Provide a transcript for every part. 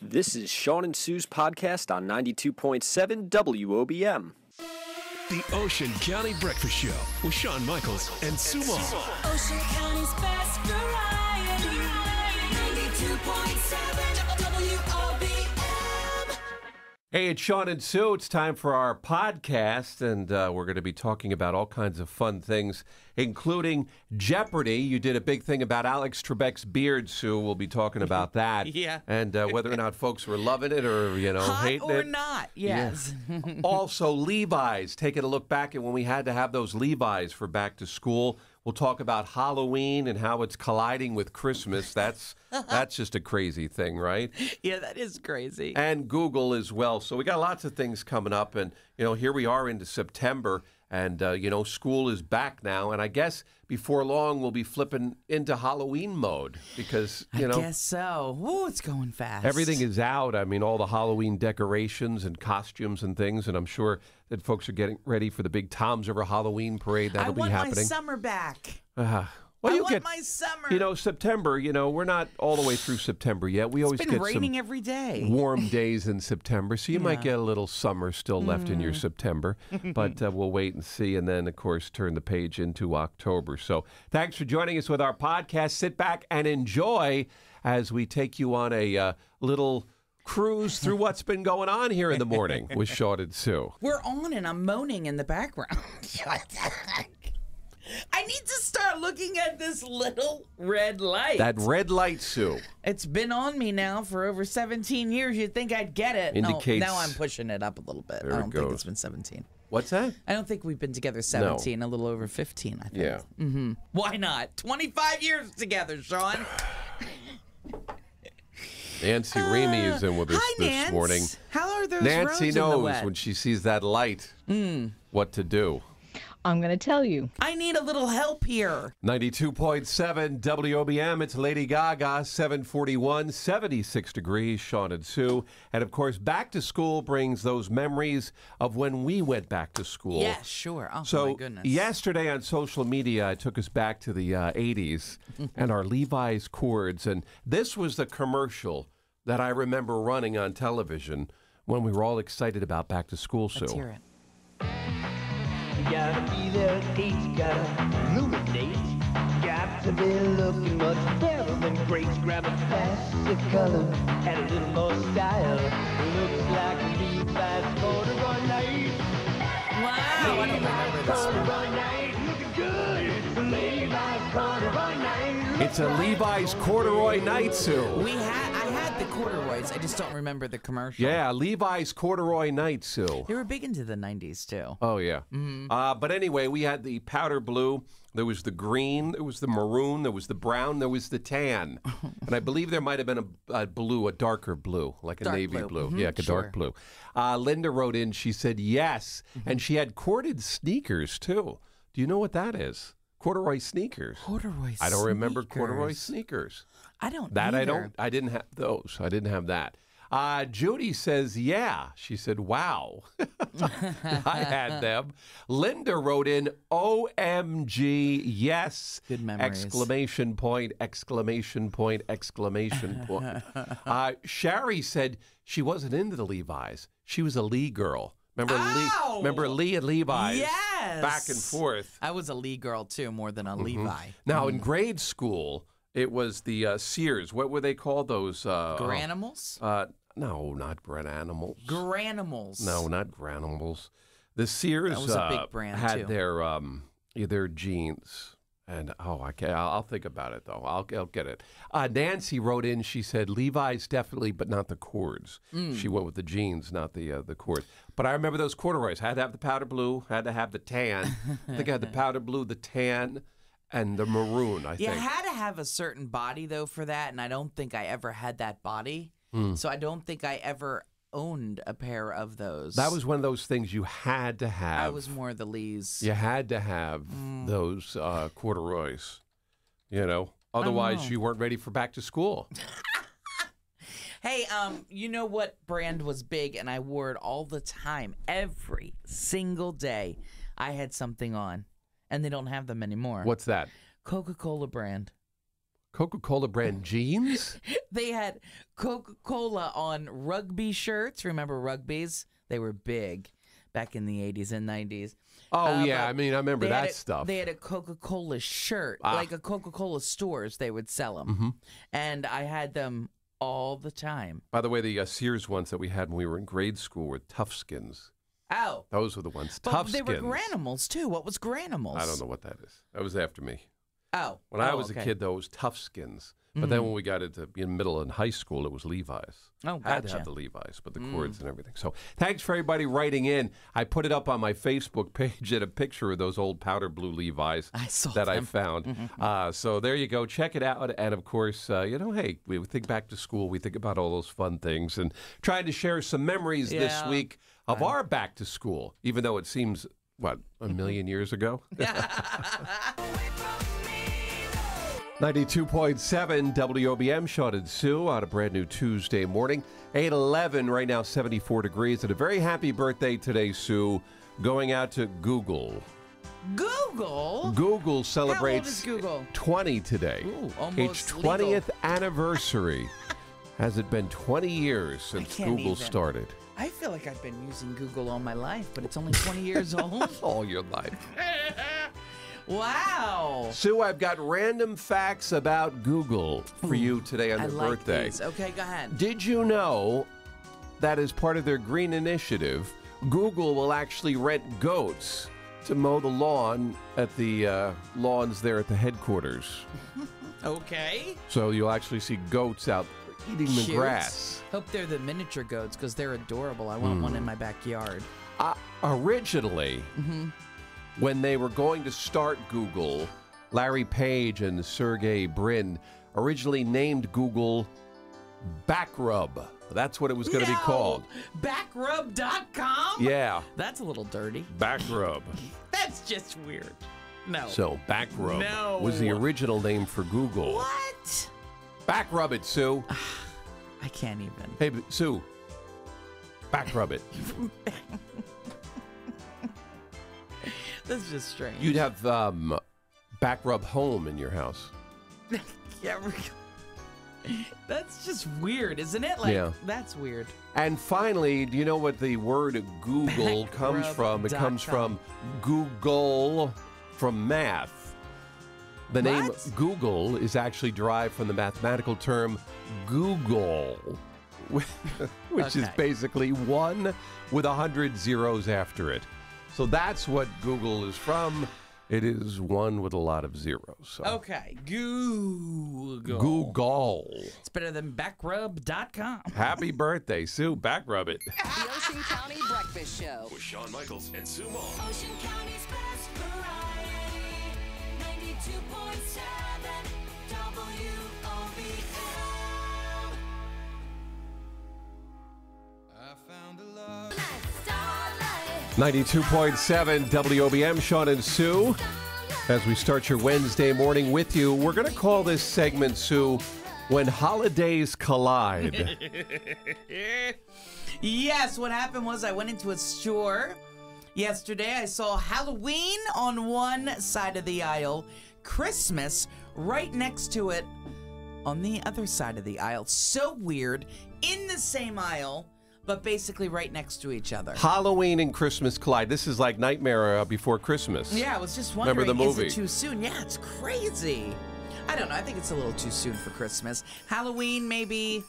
This is Shawn and Sue's podcast on 92.7 WOBM. The Ocean County Breakfast Show with Shawn Michaels and Sue Moss. Ocean County's best variety. 92.7 WOBM. Hey, it's Shawn and Sue. It's time for our podcast, and we're going to be talking about all kinds of fun things, including Jeopardy. You did a big thing about Alex Trebek's beard, Sue. We'll be talking about that. Yeah. And whether or not folks were loving it or, Hot hating or it. not, yes. Yeah. Also, Levi's. Taking a look back at when we had to have those Levi's for back to school. We'll talk about Halloween and how it's colliding with Christmas. That's just a crazy thing, right? Yeah, that is crazy. And Google as well. So we got lots of things coming up. And, here we are into September. And, school is back now. And I guess before long we'll be flipping into Halloween mode because, I guess so. Ooh, it's going fast. everything is out. I mean, all the Halloween decorations and costumes and things. And I'm sure that folks are getting ready for the big Tom's River Halloween parade. That'll be happening. I want my summer back. Well, I want my summer. September, we're not all the way through September yet. We always It's been get raining some every day. warm days in September, so you might get a little summer still left in your September, but we'll wait and see, and then, of course, turn the page into October. So thanks for joining us with our podcast. Sit back and enjoy as we take you on a little cruise through what's been going on here in the morning with Shawn and Sue. We're on and I'm moaning in the background. I need to start looking at this little red light. That red light, Sue. It's been on me now for over 17 years. You'd think I'd get it. Indicates- No, now I'm pushing it up a little bit. There I it don't think goes. it's been 17. What's that? I don't think we've been together 17, a little over 15, I think. Yeah. Why not? 25 years together, Shawn. Nancy Ramey is in with us Hi, this Nance. morning. How are those Nancy roads in the knows wet? when she sees that light what to do. I'm going to tell you. I need a little help here. 92.7 WOBM. It's Lady Gaga, 741, 76 degrees, Shawn and Sue. And, of course, back to school brings those memories of when we went back to school. Yeah, sure. Oh, So my goodness. yesterday on social media, I took us back to the 80s and our Levi's cords. And this was the commercial that I remember running on television when we were all excited about back to school, Sue. Let's hear it. You gotta be there at 8, gotta illuminate. Got to be looking much better than greats. Grab a classic color, add a little more style. Looks like a Levi's corduroy night. Wow, I don't remember this one. Corduroy night, looking good. It's a Levi's corduroy night. It's a Levi's corduroy night, Sue. I had the corduroys. I just don't remember the commercial. Yeah, Levi's corduroy night, Sue. They were big into the 90s, too. Oh, yeah. But anyway, we had the powder blue, there was the green, there was the maroon, there was the brown, there was the tan. And I believe there might have been a blue, a darker blue, like a Dark navy blue. blue. Yeah, like a dark blue. Linda wrote in, she said yes, and she had corded sneakers, too. Do you know what that is? Corduroy sneakers. Corduroy I don't remember sneakers. corduroy sneakers. I don't That either. I didn't have those. I didn't have that. Judy says, yeah. She said, wow. I had them. Linda wrote in, OMG, yes. Good memories. Exclamation point, exclamation point, exclamation point. Shari said she wasn't into the Levi's. She was a Lee girl. Remember Ow! Remember Lee and Levi's? Yes. Back and forth. I was a Lee girl, too, more than a Levi. Now, in grade school, it was the Sears. What were they called? Those Granimals? No, not Granimals. Granimals. No, not Granimals. The Sears That was a big brand, had too. their jeans. And I'll think about it though. I'll get it. Nancy wrote in. She said Levi's definitely, but not the cords. She went with the jeans, not the cords. But I remember those corduroys. Had to have the powder blue. Had to have the tan. I think I had the powder blue, the tan, and the maroon. I You think. had to have a certain body, though, for that, and I don't think I ever had that body. So I don't think I ever owned a pair of those. That was one of those things you had to have. I was more the Lees. You had to have those corduroys, Otherwise, you weren't ready for back to school. Hey, you know what brand was big, and I wore it all the time, every single day. I had something on, and they don't have them anymore. What's that? Coca-Cola brand. Coca-Cola brand jeans? They had Coca-Cola on rugby shirts. Remember rugbies? They were big back in the 80s and 90s. Oh, yeah. I mean, I remember that stuff. They had a Coca-Cola shirt, like a Coca-Cola stores. They would sell them. And I had them all the time. By the way, the Sears ones that we had when we were in grade school were Toughskins. Oh. Those were the ones. But Toughskins. they were Granimals, too. What was Granimals? I don't know what that is. That was after me. Oh. When I was a kid, though, it was Toughskins. But then when we got into middle and high school, it was Levi's. Oh, I had to gotcha. have the Levi's, but the cords and everything. So thanks for everybody writing in. I put it up on my Facebook page at a picture of those old powder blue Levi's I saw that I them. found. So there you go. Check it out. And, of course, hey, we think back to school. We think about all those fun things and trying to share some memories this Yeah. week of our back to school, even though it seems, what, a million years ago? 92.7 WOBM, Shawn and Sue on a brand new Tuesday morning. 8:11 right now, 74 degrees. And a very happy birthday today, Sue, going out to Google. Google? Google celebrates How old is Google? 20 today. Ooh, Its almost 20th anniversary. Has it been 20 years since can't Google even. started? I feel like I've been using Google all my life, but it's only 20 years old. All your life. Wow. Sue, I've got random facts about Google for you today on I their like birthday. these. Okay, go ahead. Did you know that as part of their green initiative, Google will actually rent goats to mow the lawn at the lawns there at the headquarters? Okay. So you'll actually see goats out eating the Cute. grass. Hope they're the miniature goats because they're adorable. I want one in my backyard. Originally, when they were going to start Google, Larry Page and Sergey Brin originally named Google Backrub. That's what it was going to be called. Backrub.com? Yeah, That's a little dirty. Backrub. That's just weird. No. So Backrub No. was the original name for Google. What? Backrub it, Sue. I can't even. Hey, Sue. Backrub it. That's just strange. You'd have Backrub Home in your house. Yeah, that's just weird, isn't it? Like, Yeah. That's weird. And finally, do you know what the word Google comes from? It comes from Google, from math. The name What? Google is actually derived from the mathematical term Google, which is Okay. basically 1 with 100 zeros after it. So that's what Google is from. It is 1 with a lot of zeros. So. Okay. Google. Google. It's better than backrub.com. Happy birthday, Sue. Backrub it. The Ocean County Breakfast Show. With Shawn Michaels and Sue Moll. Ocean County's best variety. 92.7 WOBM. 92.7 WOBM, Shawn and Sue. As we start your Wednesday morning with you, we're going to call this segment, Sue, When Holidays Collide. Yes, what happened was I went into a store yesterday. I saw Halloween on one side of the aisle, Christmas right next to it on the other side of the aisle. So weird. In the same aisle, but basically right next to each other. Halloween and Christmas collide. This is like Nightmare Before Christmas. Yeah, I was just wondering, Remember the movie? is it too soon? Yeah, it's crazy. I don't know. I think it's a little too soon for Christmas. Halloween, maybe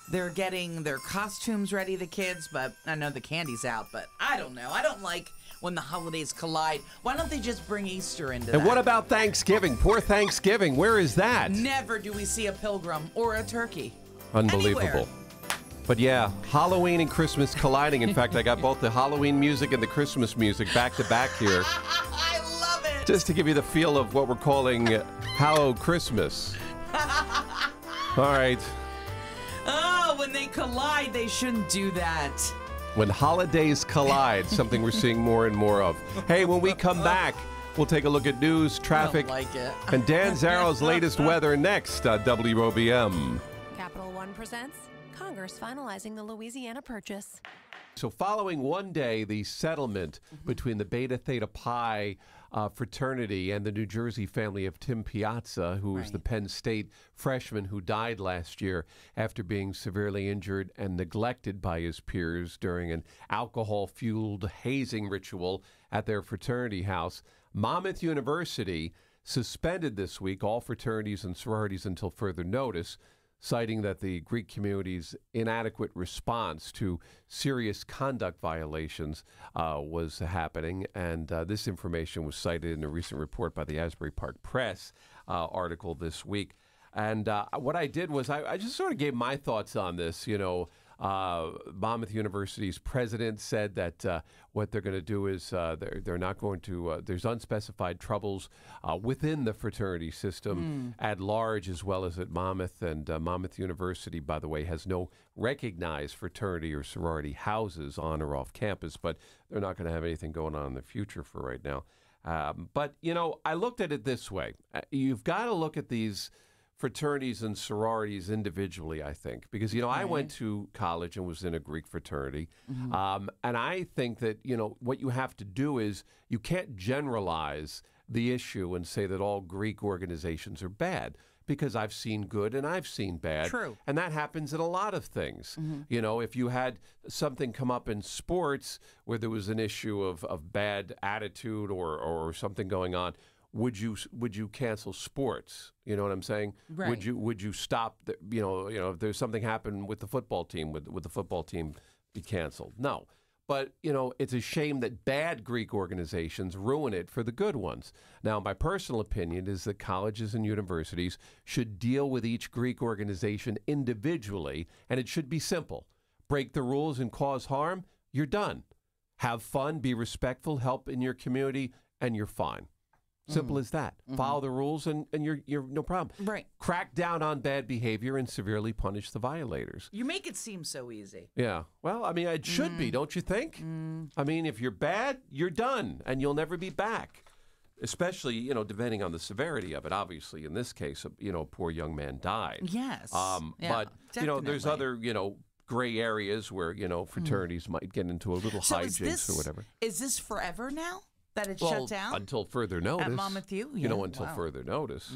they're getting their costumes ready, the kids, but I know the candy's out, but I don't know. I don't like when the holidays collide. Why don't they just bring Easter into that? And what about Thanksgiving? Poor Thanksgiving. Where is that? Never do we see a pilgrim or a turkey. Unbelievable. Anywhere. But yeah, Halloween and Christmas colliding. In fact, I got both the Halloween music and the Christmas music back to back here, I love it. just to give you the feel of what we're calling Hallow Christmas. All right. Oh, when they collide, they shouldn't do that. When holidays collide, something we're seeing more and more of. Hey, when we come back, we'll take a look at news, traffic, I don't like it. and Dan Zarrow's latest weather next on WOBM. Capital One presents Congress finalizing the Louisiana Purchase. So following one day, the settlement between the Beta Theta Pi fraternity and the New Jersey family of Tim Piazza, who was the Penn State freshman who died last year after being severely injured and neglected by his peers during an alcohol-fueled hazing ritual at their fraternity house, Monmouth University suspended this week all fraternities and sororities until further notice, citing that the Greek community's inadequate response to serious conduct violations was happening. And this information was cited in a recent report by the Asbury Park Press article this week. And what I did was I just sort of gave my thoughts on this. Monmouth University's president said that what they're going to do is they're not going to, there's unspecified troubles within the fraternity system at large as well as at Monmouth. And Monmouth University, by the way, has no recognized fraternity or sorority houses on or off campus, but they're not going to have anything going on in the future for right now. But, I looked at it this way. You've got to look at these fraternities and sororities individually, I think, because, I went to college and was in a Greek fraternity. And I think that, what you have to do is you can't generalize the issue and say that all Greek organizations are bad, because I've seen good and I've seen bad. True. And that happens in a lot of things. If you had something come up in sports where there was an issue of bad attitude or something going on, would you cancel sports? You know what I'm saying? Right. Would you stop? If there's something happened with the football team, would the football team be canceled? No. But it's a shame that bad Greek organizations ruin it for the good ones. Now, my personal opinion is that colleges and universities should deal with each Greek organization individually, and it should be simple: break the rules and cause harm, you're done. Have fun, be respectful, help in your community, and you're fine. Simple as that. Follow the rules and you're no problem. Right. Crack down on bad behavior and severely punish the violators. You make it seem so easy. Yeah. Well, I mean, it should be, don't you think? I mean, if you're bad, you're done and you'll never be back. Especially, depending on the severity of it. Obviously, in this case, a poor young man died. Yes. But, there's other, gray areas where, fraternities might get into a little hijinks or whatever. Is this forever now? That it's shut down? Until further notice. At Monmouth U? Until further notice.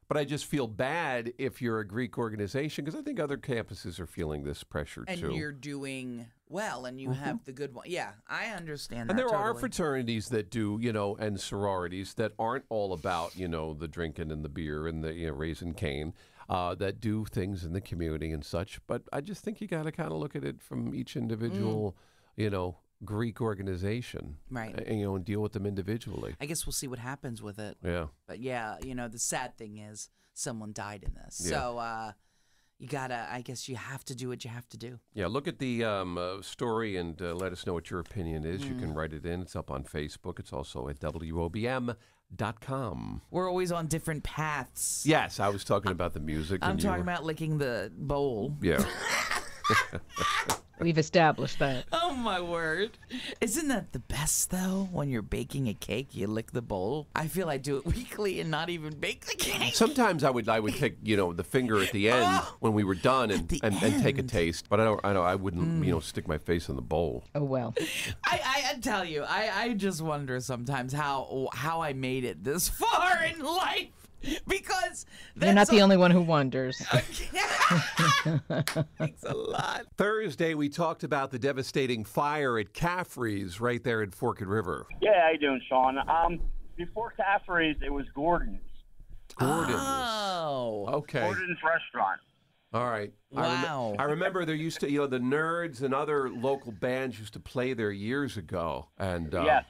But I just feel bad if you're a Greek organization, because I think other campuses are feeling this pressure, too. And you're doing well, and you have the good one. Yeah, I understand that. And there are totally. fraternities that do, and sororities that aren't all about, the drinking and the beer and the raising cane, that do things in the community and such. But I just think you got to kind of look at it from each individual, Greek organization, right? And deal with them individually. I guess we'll see what happens with it. Yeah. But yeah, the sad thing is someone died in this. Yeah. So you gotta. I guess you have to do what you have to do. Yeah. Look at the story and let us know what your opinion is. You can write it in. It's up on Facebook. It's also at WOBM.com. We're always on different paths. Yes, I was talking about the music. I'm talking about licking the bowl. Yeah. We've established that. Oh, my word. Isn't that the best, though? When you're baking a cake, you lick the bowl. I feel I do it weekly and not even bake the cake. Sometimes I would take, the finger at the end when we were done and take a taste. But I wouldn't, stick my face in the bowl. Oh, well. I tell you, I just wonder sometimes how I made it this far in life. Because you're not the only one who wonders. Thanks a lot. Thursday, we talked about the devastating fire at Caffrey's right there in Forked River. Yeah, how you doing, Shawn? Before Caffrey's, it was Gordon's. Gordon's. Oh. Okay. Gordon's restaurant. All right. Wow. I remember there used to, the Nerds and other local bands used to play there years ago. And Yes.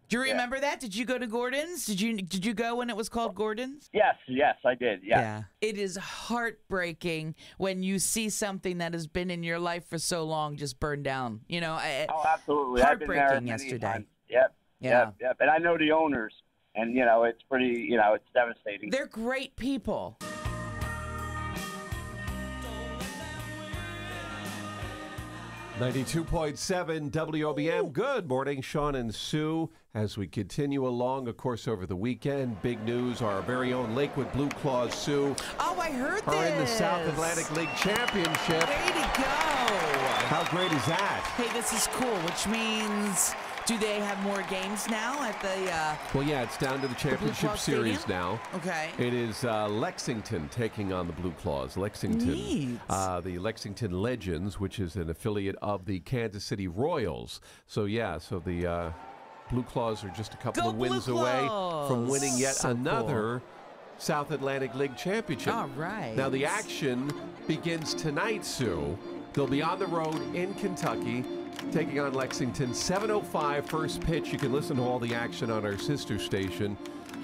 Do you remember that? Did you go to Gordon's? Did you go when it was called Gordon's? Yes, I did. Yeah. It is heartbreaking when you see something that has been in your life for so long just burn down. Oh, absolutely. Heartbreaking I've been there many yesterday. times. Yep. And I know the owners, and it's pretty. It's devastating. They're great people. 92.7 WOBM. Good morning, Shawn and Sue. As we continue along, of course, over the weekend, big news, our very own Lakewood Blue Claws, Sue, Oh, I heard are this. in the South Atlantic League Championship. Way to go. How great is that? Hey, this is cool, which means, do they have more games now at the... Well, yeah, it's down to the championship Claws series Stadium? now. Okay. It is Lexington taking on the Blue Claws. Lexington. Neat. The Lexington Legends, which is an affiliate of the Kansas City Royals. So, yeah, the Blue Claws are just a couple Go of wins Blue away Claws! from winning yet So another South Atlantic League championship. All right. Now, the action begins tonight, Sue. They'll be on the road in Kentucky, taking on Lexington. 7:05 first pitch. You can listen to all the action on our sister station,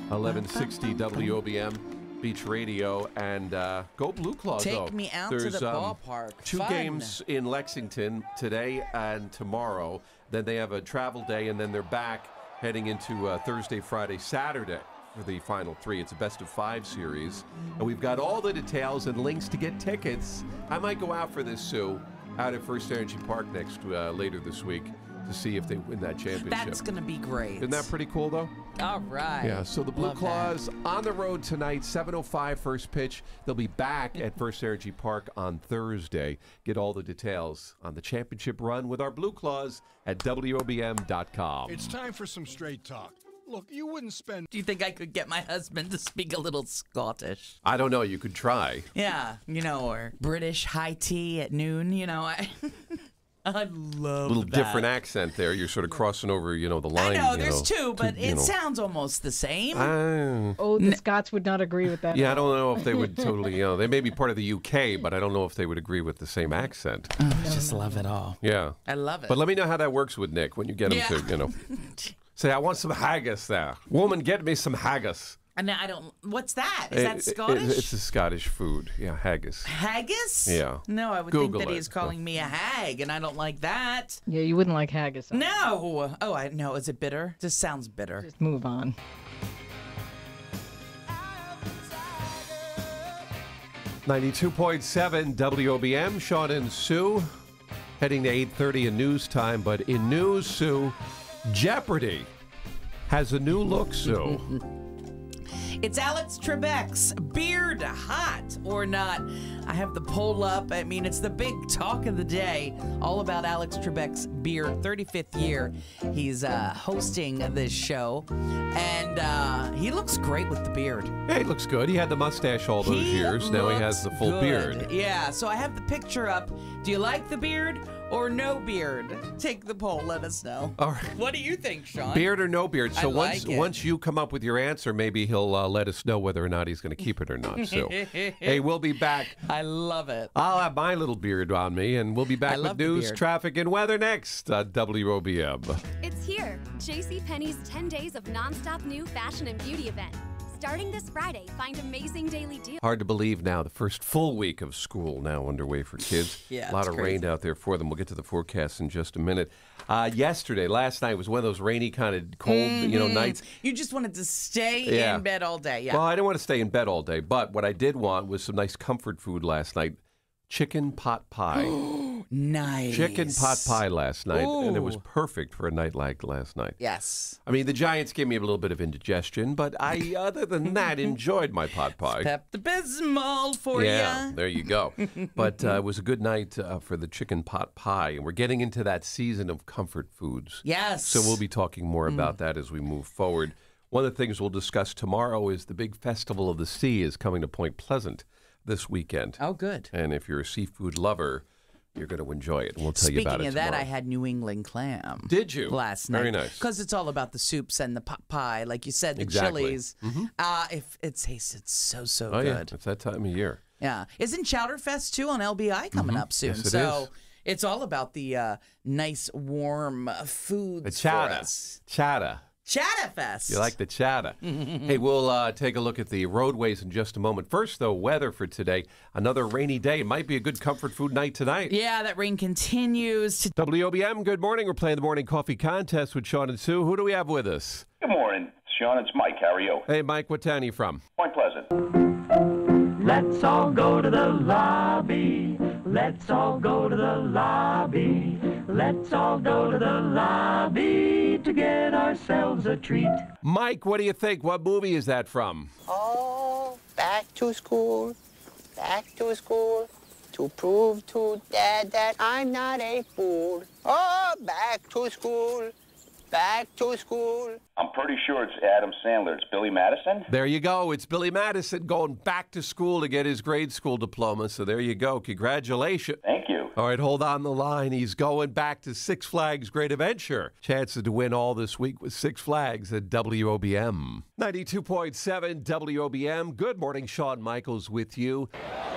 1160 WOBM Beach Radio. And go Blue Claws, though. Take me out to the ballpark. Two Fun. games in Lexington today and tomorrow. Then they have a travel day, and then they're back heading into Thursday, Friday, Saturday for the final three. It's a best-of-5 series. And we've got all the details and links to get tickets. I might go out for this, Sue, out at First Energy Park later this week to see if they win that championship. That's going to be great. Isn't that pretty cool, though? All right. Yeah, so the Blue Love Claws on the road tonight, 7:05 first pitch. They'll be back at First Energy Park on Thursday. Get all the details on the championship run with our Blue Claws at WOBM.com. It's time for some straight talk. Look, you wouldn't spend... Do you think I could get my husband to speak a little Scottish? I don't know. You could try. Yeah, or British high tea at noon, I love A little that. different accent there. You're sort of crossing over, the line. I know, there's two, but it sounds almost the same. The Scots would not agree with that. Yeah, I don't know if they would totally, they may be part of the UK, but I don't know if they would agree with the same accent. I just love it all. Yeah. I love it. But let me know how that works with Nick when you get him to, say, I want some haggis there. Woman, get me some haggis. And I don't. What's that? Is that Scottish? It's a Scottish food. Yeah, haggis. Haggis? Yeah. No, I would Google think that it. he's calling me a hag, and I don't like that. Yeah, you wouldn't like haggis. No. Oh, I know. Is it bitter? Just sounds bitter. Just move on. .7 WOBM. Shawn and Sue heading to 8:30 in news time. But in news, Sue, Jeopardy has a new look, Sue. It's Alex Trebek's beard, hot or not? I have the poll up. I mean, it's the big talk of the day, all about Alex Trebek's beard. 35th year he's hosting this show, and he looks great with the beard. Yeah, he looks good. He had the mustache all those years. Now he has the full good. beard. Yeah, so I have the picture up. Do you like the beard or no beard? Take the poll. Let us know. All right. What do you think, Shawn? Beard or no beard? So I like it. once you come up with your answer, maybe he'll let us know whether or not he's going to keep it or not. So, hey, we'll be back. I love it. I'll have my little beard on me, and we'll be back with love the news, beard. traffic, and weather next on WOBM. It's here, JCPenney's 10 days of nonstop new fashion and beauty event. Starting this Friday, find amazing daily deals. Hard to believe now, the first full week of school now underway for kids. Yeah, a lot it's of crazy. rain out there for them. We'll get to the forecast in just a minute. Last night was one of those rainy kind of cold, nights. You just wanted to stay Yeah. in bed all day. Yeah. Well, I didn't want to stay in bed all day, but what I did want was some nice comfort food last night. Chicken pot pie. Nice. Chicken pot pie last night, and it was Ooh. perfect for a night like last night. Yes. I mean, the Giants gave me a little bit of indigestion, but I, other than that, enjoyed my pot pie. Pepto-Bismol for Yeah, ya. there you go. But it was a good night for the chicken pot pie, and we're getting into that season of comfort foods. Yes. So we'll be talking more about that as we move forward. One of the things we'll discuss tomorrow is the big Festival of the Sea is coming to Point Pleasant this weekend. Oh, good. And if you're a seafood lover, you're going to enjoy it. And we'll tell you about it Speaking of that, tomorrow. I had New England clam. Did you? Last night. Very nice. Because it's all about the soups and the pot pie. Like you said, the Exactly. chilies. If it tasted so Oh, yeah, good. it's that time of year. Yeah. Isn't Chowderfest, too, on LBI coming up soon? Yes, it so is. it's all about the nice, warm foods The for chata. us. Chata. Chatterfest. You like the chata. Hey, we'll take a look at the roadways in just a moment. First, though, weather for today. Another rainy day. It might be a good comfort food night tonight. Yeah, that rain continues. WOBM, good morning. We're playing the morning coffee contest with Shawn and Sue. Who do we have with us? Good morning, Shawn. It's Mike. How are you? Hey, Mike, what town are you from? Point Pleasant. Let's all go to the lobby. Let's all go to the lobby. Let's all go to the lobby to get ourselves a treat. Mike, what do you think? What movie is that from? Oh, back to school, to prove to Dad that I'm not a fool. Oh, back to school, back to school. I'm pretty sure it's Adam Sandler. It's Billy Madison. There you go. It's Billy Madison going back to school to get his grade school diploma. So there you go. Congratulations. Thank you. All right, hold on the line. He's going back to Six Flags Great Adventure. Chances to win all this week with Six Flags at WOBM. 92.7 WOBM. Good morning. Shawn Michaels with you.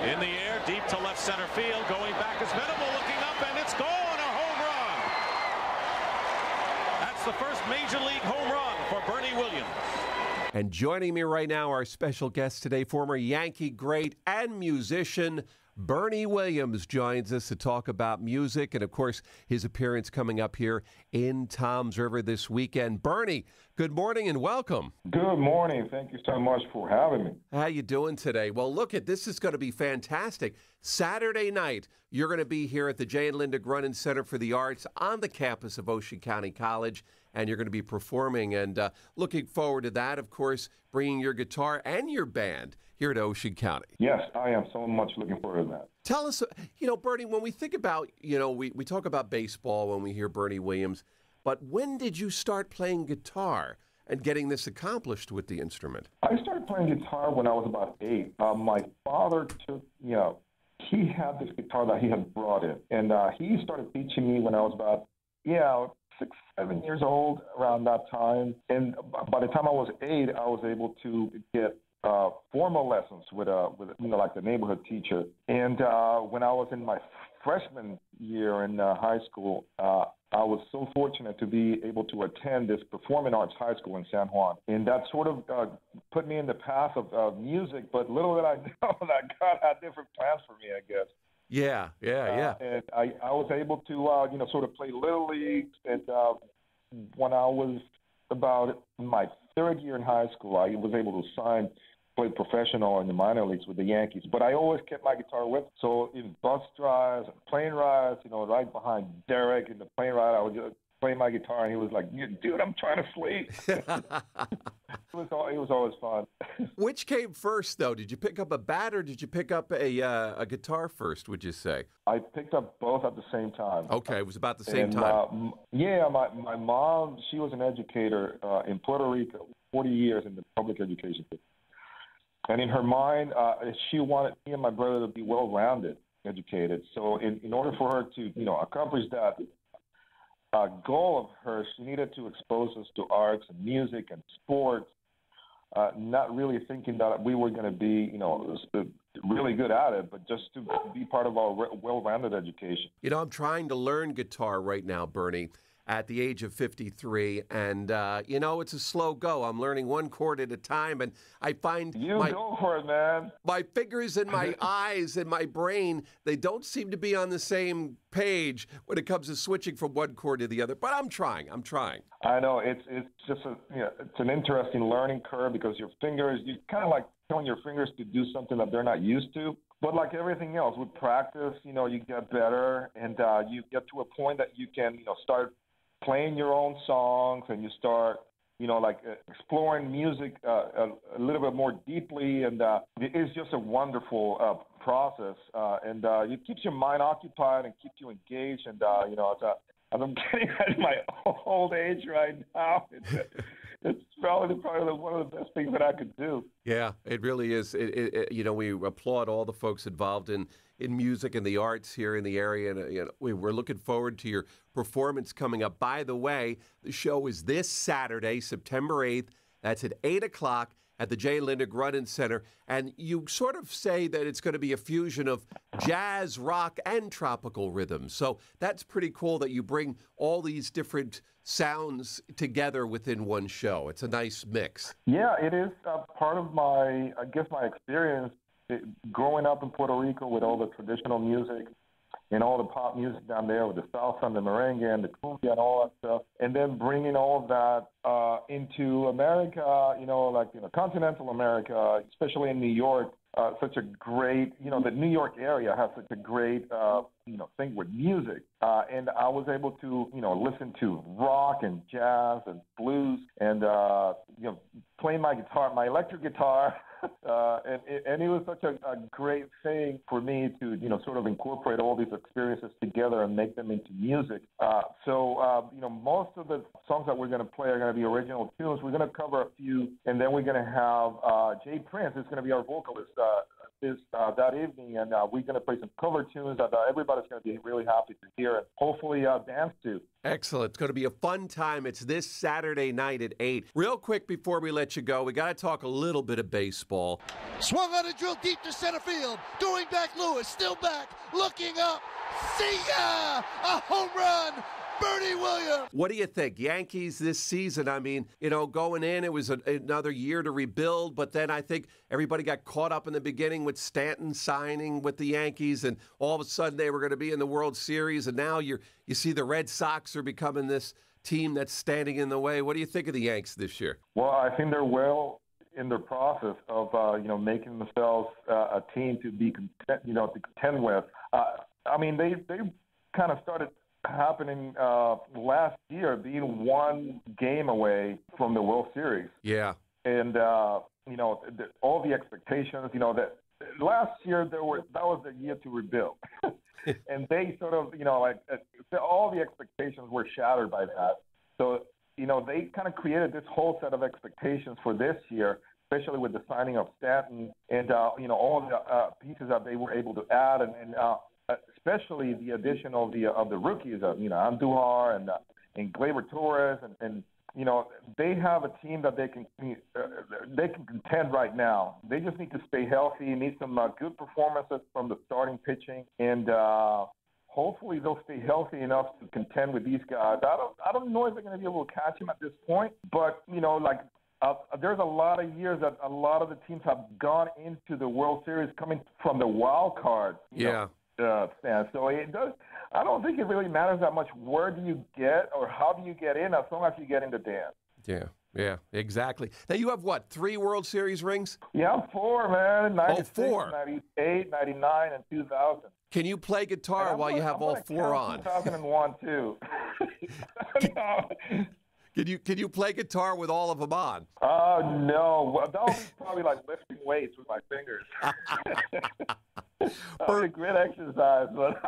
In the air, deep to left center field. Going back is Venable, looking up, and it's gone. A home run. That's the first Major League home run for Bernie Williams. And joining me right now, our special guest today, former Yankee great and musician Bernie Williams joins us to talk about music and, of course, his appearance coming up here in Toms River this weekend. Bernie, good morning and welcome. Good morning. Thank you so much for having me. How you doing today? Well, look, this is going to be fantastic. Saturday night, you're going to be here at the Jay and Linda Grunin Center for the Arts on the campus of Ocean County College, and you're going to be performing. And looking forward to that, of course, bringing your guitar and your band here at Ocean County. Yes, I am so much looking forward to that. Tell us, Bernie, when we think about, we talk about baseball when we hear Bernie Williams, but when did you start playing guitar and getting this accomplished with the instrument? I started playing guitar when I was about 8. My father took, he had this guitar that he had brought in, and he started teaching me when I was about, 6, 7 years old, around that time. And by the time I was 8, I was able to get formal lessons with like the neighborhood teacher. And when I was in my freshman year in high school, I was so fortunate to be able to attend this performing arts high school in San Juan. And that sort of put me in the path of music, but little did I know that God had different plans for me, I guess. Yeah. And I was able to, sort of play Little Leagues. And when I was about in my 3rd year in high school, I was able to play professional in the minor leagues with the Yankees. But I always kept my guitar with me. So in bus drives, plane rides, right behind Derek in the plane ride, I would just play my guitar, and he was like, dude, I'm trying to sleep. It was always fun. Which came first, though? Did you pick up a bat or did you pick up a guitar first, would you say? I picked up both at the same time. Okay, it was about the same time. My mom, she was an educator in Puerto Rico, 40 years in the public education system. And in her mind, she wanted me and my brother to be well-rounded, educated. So in order for her to, accomplish that goal of hers, she needed to expose us to arts and music and sports, not really thinking that we were going to be, really good at it, but just to be part of our well-rounded education. I'm trying to learn guitar right now, Bernie, at the age of 53, and, it's a slow go. I'm learning one chord at a time, and I find go for it, man. My fingers and my eyes and my brain, they don't seem to be on the same page when it comes to switching from one chord to the other, but I'm trying. I know, it's just it's an interesting learning curve because your fingers, you kind of like telling your fingers to do something that they're not used to. But like everything else, with practice, you get better, and you get to a point that you can, start playing your own songs, and you start, exploring music a little bit more deeply, and it's just a wonderful process, and it keeps your mind occupied and keeps you engaged, and as I'm getting at my old age right now, it's probably one of the best things that I could do. Yeah, it really is. We applaud all the folks involved in music and the arts here in the area, and we're looking forward to your performance coming up. By the way, the show is this Saturday, September 8th. That's at 8 o'clock at the Jay and Linda Grunin Center, and you sort of say that it's going to be a fusion of jazz, rock, and tropical rhythms. So that's pretty cool that you bring all these different sounds together within one show. It's a nice mix. Yeah, it is part of my experience growing up in Puerto Rico with all the traditional music and all the pop music down there with the salsa and the merengue and the cumbia and all that stuff, and then bringing all of that into America, continental America, especially in New York. Such a great, the New York area has such a great thing with music. And I was able to, listen to rock and jazz and blues and, playing my guitar, my electric guitar. And it was such a great thing for me to, sort of incorporate all these experiences together and make them into music. So most of the songs that we're going to play are going to be original tunes. We're going to cover a few, and then we're going to have Jay Prince is going to be our vocalist that evening, and we're going to play some cover tunes that everybody's going to be really happy to hear and hopefully dance to. Excellent. It's going to be a fun time. It's this Saturday night at 8. Real quick before we let you go, we got to talk a little bit of baseball. Swung on a drill deep to center field. Going back, Lewis, still back, looking up. See ya! A home run! Bernie Williams! What do you think? Yankees this season, I mean, going in, it was another year to rebuild, but then I think everybody got caught up in the beginning with Stanton signing with the Yankees, and all of a sudden they were going to be in the World Series, and now you see the Red Sox are becoming this team that's standing in the way. What do you think of the Yanks this year? Well, I think they're well in the process of, making themselves a team to be content, to contend with. I mean, they kind of started happening last year, being one game away from the World Series. Yeah. And, all the expectations, that last year that was the year to rebuild. And they sort of, all the expectations were shattered by that. So, they kind of created this whole set of expectations for this year, especially with the signing of Stanton and, all the pieces that they were able to add and especially the addition of the rookies, Andujar and Gleyber Torres, and they have a team that they can contend right now. They just need to stay healthy, need some good performances from the starting pitching, and hopefully they'll stay healthy enough to contend with these guys. I don't know if they're going to be able to catch them at this point, but there's a lot of years that a lot of the teams have gone into the World Series coming from the wild card. Stand. So it does. I don't think it really matters that much where do you get or how do you get in as long as you get in the dance. Yeah, exactly. Now you have what, 3 World Series rings? Yeah, 4, man. 96, 4. 98, 99, and 2000. Can you play guitar while you have all 4 on? 2001 too. Can you play guitar with all of them on? No. Well, that would be probably like lifting weights with my fingers. A great exercise, but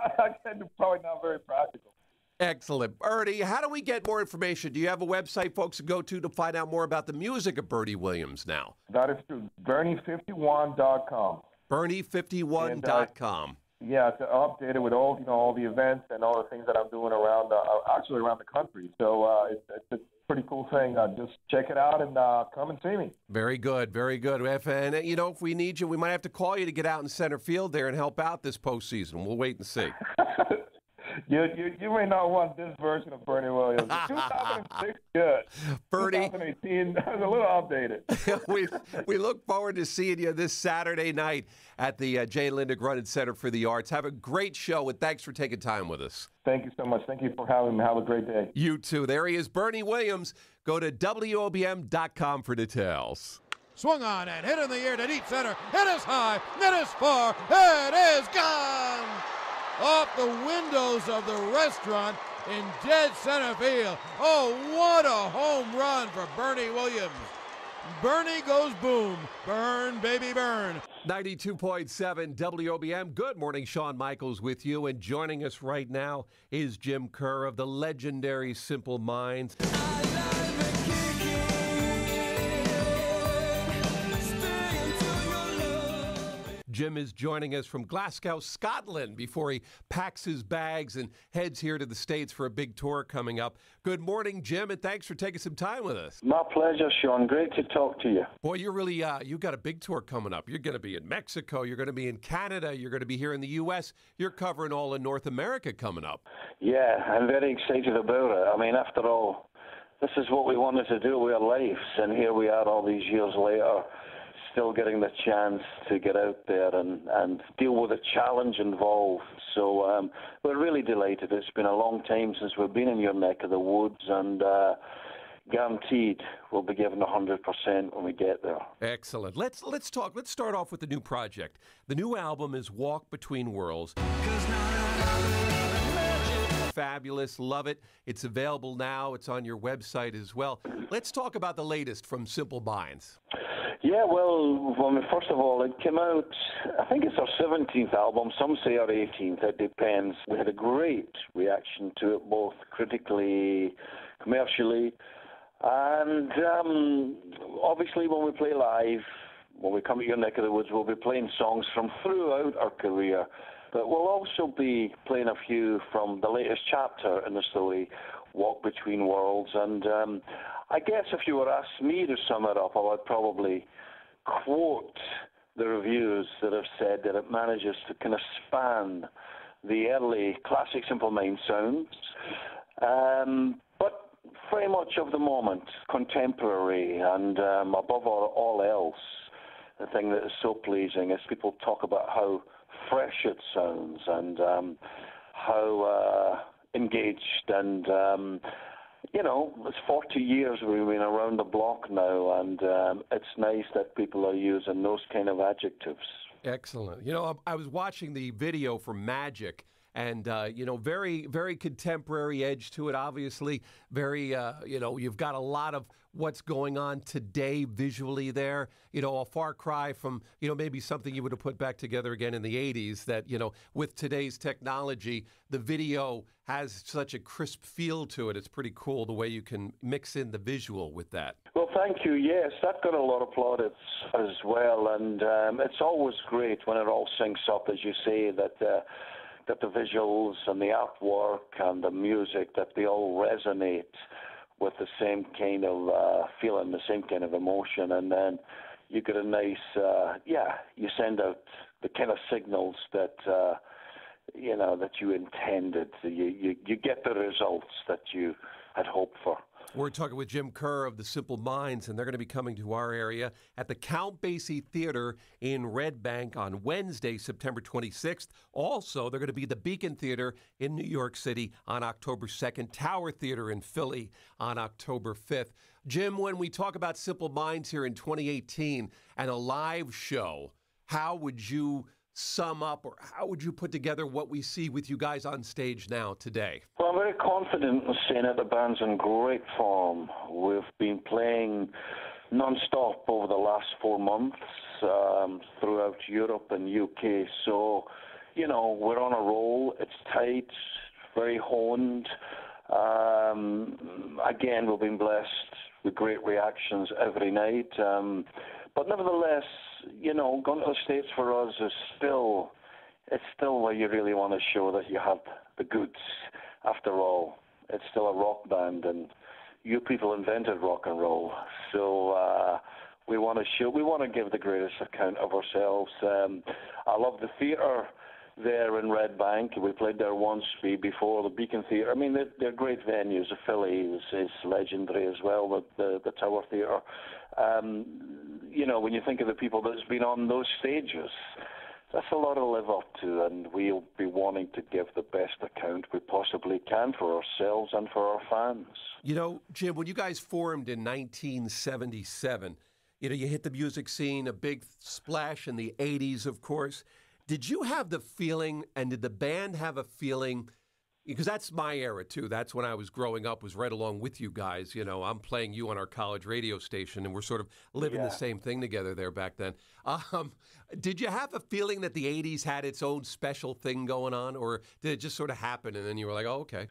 probably not very practical. Excellent. Bernie, how do we get more information? Do you have a website folks can go to find out more about the music of Bernie Williams now? That is through Bernie51.com. Bernie51.com. Yeah, it's updated with all the events and all the things that I'm doing around the country. So it's a pretty cool thing. Just check it out and come and see me. Very good, very good. And if we need you, we might have to call you to get out in center field there and help out this postseason. We'll wait and see. You may not want this version of Bernie Williams. 2006, good. Bernie, 2018 is a little outdated. we look forward to seeing you this Saturday night at the Jay Lindig Run and Center for the Arts. Have a great show, and thanks for taking time with us. Thank you so much. Thank you for having me. Have a great day. You too. There he is, Bernie Williams. Go to WOBM.com for details. Swung on and hit in the air to deep center. It is high. It is far. It is gone. Off the windows of the restaurant in dead center field. Oh, what a home run for Bernie Williams. Bernie goes boom. Burn, baby, burn. 92.7 WOBM. Good morning, Shawn Michaels with you. And joining us right now is Jim Kerr of the legendary Simple Minds. Jim is joining us from Glasgow, Scotland, before he packs his bags and heads here to the States for a big tour coming up. Good morning, Jim, and thanks for taking some time with us. My pleasure, Shawn. Great to talk to you. Boy, you're really, you got a big tour coming up. You're going to be in Mexico. You're going to be in Canada. You're going to be here in the U.S. You're covering all of North America coming up. Yeah, I'm very excited about it. I mean, after all, this is what we wanted to do with our lives, and here we are all these years later, still getting the chance to get out there and deal with the challenge involved. So we're really delighted. It's been a long time since we've been in your neck of the woods, and guaranteed we'll be given 100% when we get there. Excellent. Let's talk. Let's start off with the new project. The new album is Walk Between Worlds. Fabulous. Love it. It's available now. It's on your website as well. Let's talk about the latest from Simple Minds. Yeah, well, first of all, it came out, I think it's our 17th album. Some say our 18th. It depends. We had a great reaction to it, both critically, commercially, and obviously when we play live, when we come to your neck of the woods, we'll be playing songs from throughout our career. But we'll also be playing a few from the latest chapter in the story, Walk Between Worlds. And I guess if you were asked me to sum it up, I would probably quote the reviews that have said that it manages to kind of span the early classic Simple Minds sounds, but very much of the moment, contemporary, and above all else, the thing that is so pleasing is people talk about how fresh it sounds and how engaged and it's 40 years we've been around the block now, and it's nice that people are using those kind of adjectives. Excellent. I was watching the video for Magic, and very, very contemporary edge to it. Obviously, very you've got a lot of what's going on today visually there. A far cry from maybe something you would have put back together again in the 80s. That with today's technology, the video has such a crisp feel to it. It's pretty cool the way you can mix in the visual with that. Well, thank you. Yes, that got a lot of plaudits as well, and it's always great when it all syncs up, as you say, that the visuals and the artwork and the music, that they all resonate with the same kind of feeling, the same kind of emotion, and then you get a nice, you send out the kind of signals that that you intended. You get the results that you had hoped for. We're talking with Jim Kerr of the Simple Minds, and they're going to be coming to our area at the Count Basie Theater in Red Bank on Wednesday, September 26th. Also, they're going to be the Beacon Theater in New York City on October 2nd, Tower Theater in Philly on October 5th. Jim, when we talk about Simple Minds here in 2018 and a live show, how would you sum up, or how would you put together what we see with you guys on stage now today? Well, I'm very confident in saying that the band's in great form. We've been playing non-stop over the last 4 months throughout Europe and UK. So, we're on a roll. It's tight, very honed. Again, we've been blessed with great reactions every night. But nevertheless, going to the States for us is still where you really want to show that you have the goods. After all, it's still a rock band, and you people invented rock and roll. So we want to give the greatest account of ourselves. I love the theatre there in Red Bank. We played there once before, the Beacon Theatre. I mean, they're great venues. The Philly is legendary as well, the Tower Theatre. When you think of the people that's been on those stages, that's a lot to live up to, and we'll be wanting to give the best account we possibly can for ourselves and for our fans. Jim, when you guys formed in 1977, you hit the music scene, a big splash in the 80s, of course. Did you have the feeling, and did the band have a feeling, because that's my era too, that's when I was growing up, was right along with you guys. I'm playing you on our college radio station, and we're sort of living the same thing together there back then. Did you have a feeling that the 80s had its own special thing going on, or did it just sort of happen, and then you were like, oh, okay?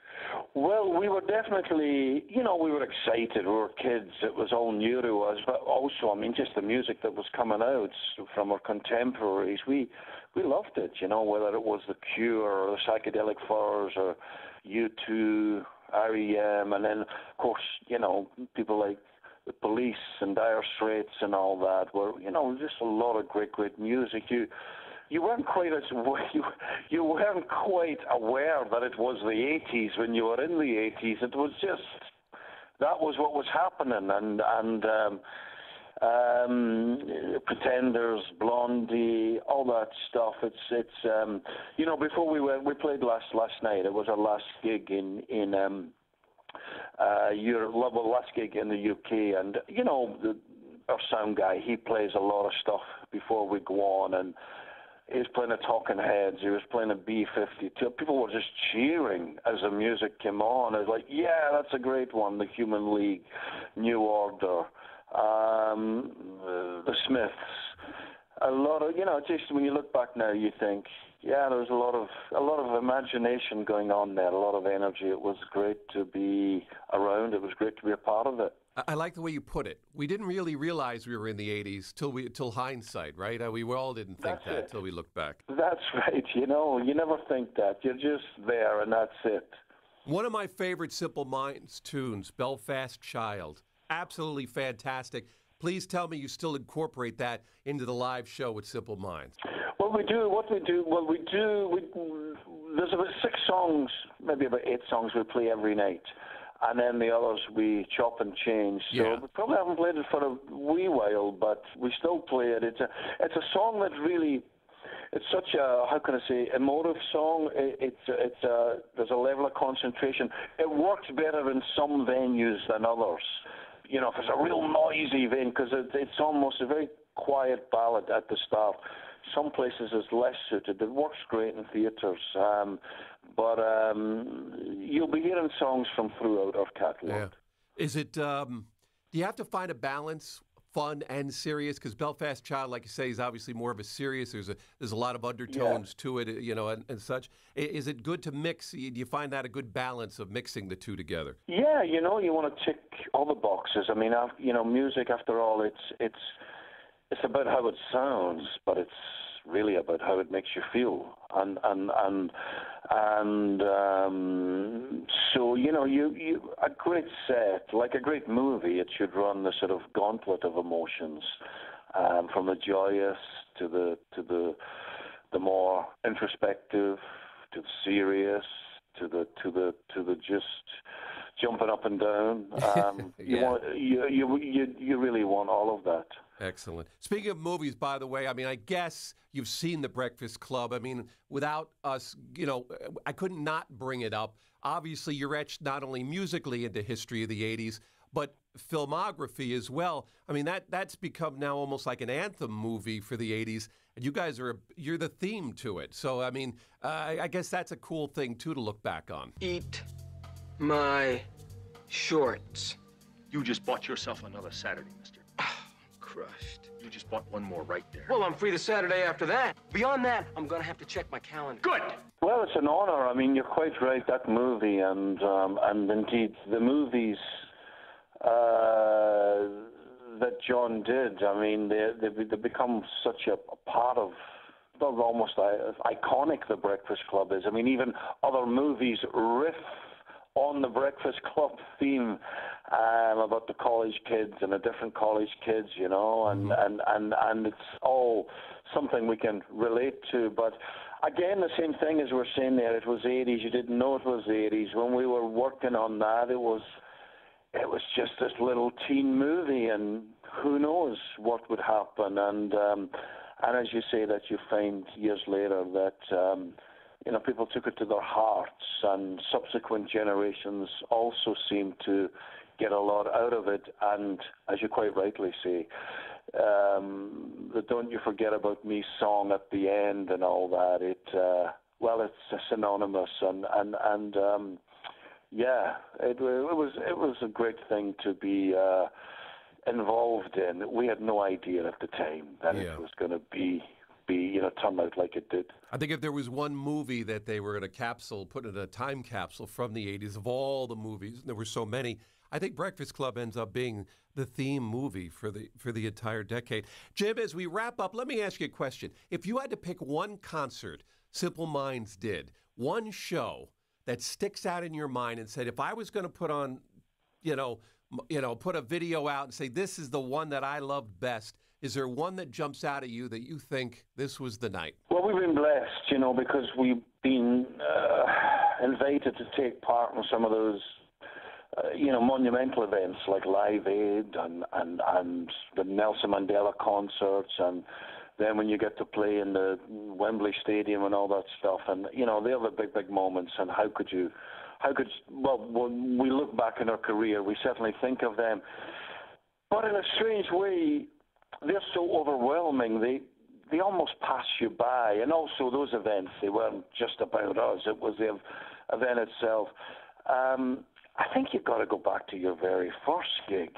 Well, we were definitely, we were excited. We were kids. It was all new to us. But also, just the music that was coming out from our contemporaries, we loved it, whether it was The Cure or the Psychedelic Furs or U2, R.E.M., and then, of course, people like The Police and Dire Straits and all that were, just a lot of great music. You weren't quite you weren't quite aware that it was the 80s when you were in the 80s. It was just, that was what was happening, and Pretenders, Blondie, all that stuff. It's before we played last night. It was our last gig in your last gig in the UK, and our sound guy, he plays a lot of stuff before we go on, and he's playing a Talking Heads, he was playing a B-52. People were just cheering as the music came on. I was like, yeah, that's a great one. The Human League, New Order, the Smiths. A lot of, just when you look back now, you think, yeah, there was a lot of imagination going on there, a lot of energy. It was great to be around. It was great to be a part of it. I like the way you put it. We didn't really realize we were in the 80s till hindsight, right? We all didn't think that till we looked back. That's right. You never think that. You're just there, and that's it. One of my favorite Simple Minds tunes, Belfast Child. Absolutely fantastic. Please tell me you still incorporate that into the live show with Simple Minds. Well, we do. There's about 6 songs, maybe about 8 songs we play every night. And then the others we chop and change. So we probably haven't played it for a wee while, but we still play it. It's a song that really, it's such a, how can I say, emotive song. There's a level of concentration. It works better in some venues than others. If it's a real noisy venue, because it's almost a very quiet ballad at the start. Some places it's less suited. It works great in theatres. But you'll be hearing songs from throughout our catalogue. Yeah. Is it, do you have to find a balance, fun and serious? Because Belfast Child, like you say, is obviously more of a serious. There's a lot of undertones to it, and such. Is it good to mix? Do you find that a good balance of mixing the two together? Yeah, you want to tick all the boxes. I mean, music, after all, it's about how it sounds, but it's really about how it makes you feel, and so you a great set, like a great movie, it should run the sort of gauntlet of emotions, from the joyous to the more introspective, to the serious, to the just jumping up and down. You really want all of that. Excellent. Speaking of movies, by the way, I mean, I guess you've seen The Breakfast Club. I mean, without us, I couldn't not bring it up. Obviously, you're etched not only musically into history of the 80s, but filmography as well. I mean, that's become now almost like an anthem movie for the 80s, and you guys you're the theme to it. So, I mean, I guess that's a cool thing, too, to look back on. Eat my shorts. You just bought yourself another Saturday, mister. Crushed. You just bought one more right there. Well, I'm free the Saturday after that. Beyond that, I'm gonna have to check my calendar. Good. Well, it's an honor. I mean, you're quite right. That movie, and indeed the movies that John did. I mean, they become such a part of. They're almost iconic. The Breakfast Club is. I mean, even other movies riff on the Breakfast Club theme, about the college kids and the different college kids, and it's all something we can relate to. But again, the same thing as we're saying there, it was 80s. You didn't know it was 80s. When we were working on that, it was just this little teen movie, and who knows what would happen. And as you say, that you find years later that people took it to their hearts, and subsequent generations also seem to get a lot out of it. And as you quite rightly say, the "Don't You Forget About Me" song at the end and all that, it's synonymous, and it was a great thing to be involved in. We had no idea at the time that it was going to be turn out like it did. I think if there was one movie that they were going to put in a time capsule from the 80s of all the movies, and there were so many, I think Breakfast Club ends up being the theme movie for the entire decade. Jim, as we wrap up, let me ask you a question. If you had to pick one concert Simple Minds did, one show that sticks out in your mind and said, if I was going to put on, put a video out and say, this is the one that I loved best, is there one that jumps out at you that you think this was the night? Well, we've been blessed, because we've been invited to take part in some of those, monumental events like Live Aid and the Nelson Mandela concerts, and then when you get to play in the Wembley Stadium and all that stuff, and they're the big moments. And how could you when we look back in our career, we certainly think of them. But in a strange way, they're so overwhelming. They almost pass you by. And also those events, they weren't just about us. It was the event itself. I think you've got to go back to your very first gig,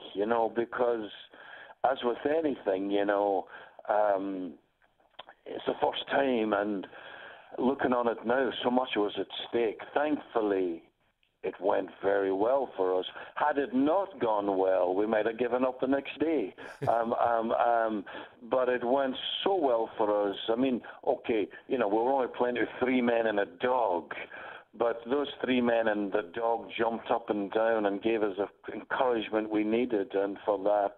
because as with anything, it's the first time, and looking on it now, so much was at stake. Thankfully, it went very well for us. Had it not gone well, we might have given up the next day. But it went so well for us. I mean, okay, we were only playing with 3 men and a dog, but those 3 men and the dog jumped up and down and gave us the encouragement we needed. And for that,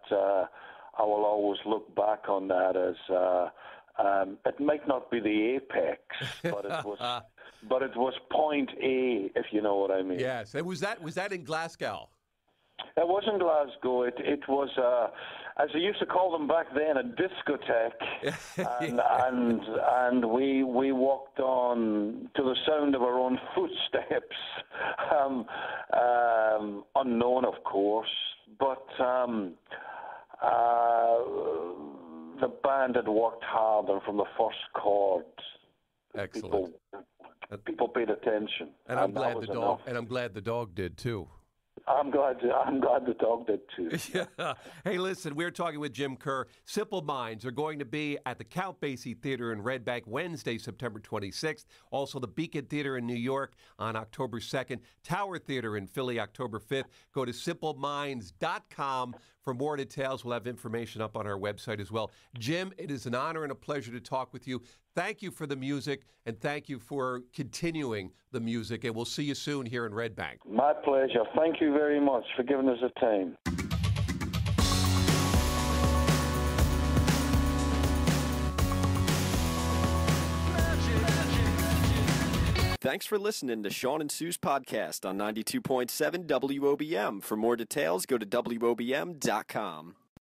I will always look back on that as it might not be the apex, but it was point A, if you know what I mean. Yes. And was that in Glasgow? It wasn't Glasgow. It was, as they used to call them back then, a discotheque. and we walked on to the sound of our own footsteps, unknown, of course. But the band had worked hard, and from the first chord, excellent. People paid attention. And I'm glad the dog did too. I'm glad the dog did too. Yeah. Hey, listen, we're talking with Jim Kerr. Simple Minds are going to be at the Count Basie Theater in Red Bank Wednesday, September 26th. Also, the Beacon Theater in New York on October 2nd. Tower Theater in Philly, October 5th. Go to simpleminds.com for more details. We'll have information up on our website as well. Jim, it is an honor and a pleasure to talk with you. Thank you for the music, and thank you for continuing the music, and we'll see you soon here in Red Bank. My pleasure. Thank you very much for giving us the time. Thanks for listening to Shawn and Sue's podcast on 92.7 WOBM. For more details, go to WOBM.com.